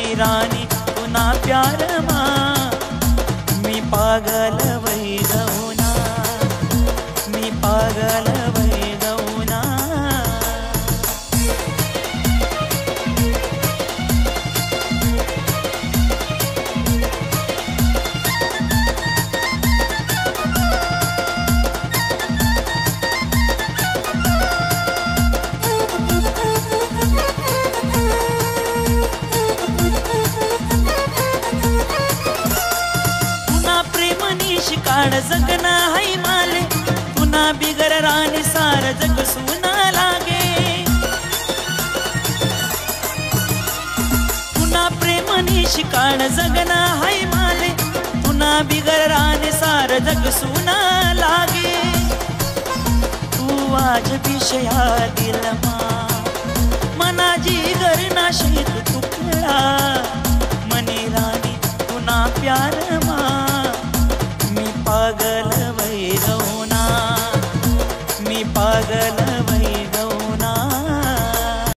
मनी रानी तुना प्यार मा मी पागल वही जाऊना, मी पागल वही जाऊना। शिकाड जगना है माले पुन्हा बिगर राणी सार जग सुना लागे। पुन्हा प्रेमनी शिकाड जगना है माले पुन्हा बिगर राणी सार जग सुना लागे। तू आज विषया दिल मा मना जिगर ना शीत तुकडा मनी राणी पुन्हा प्यार मा पागल वही जाऊना, मी पागल वही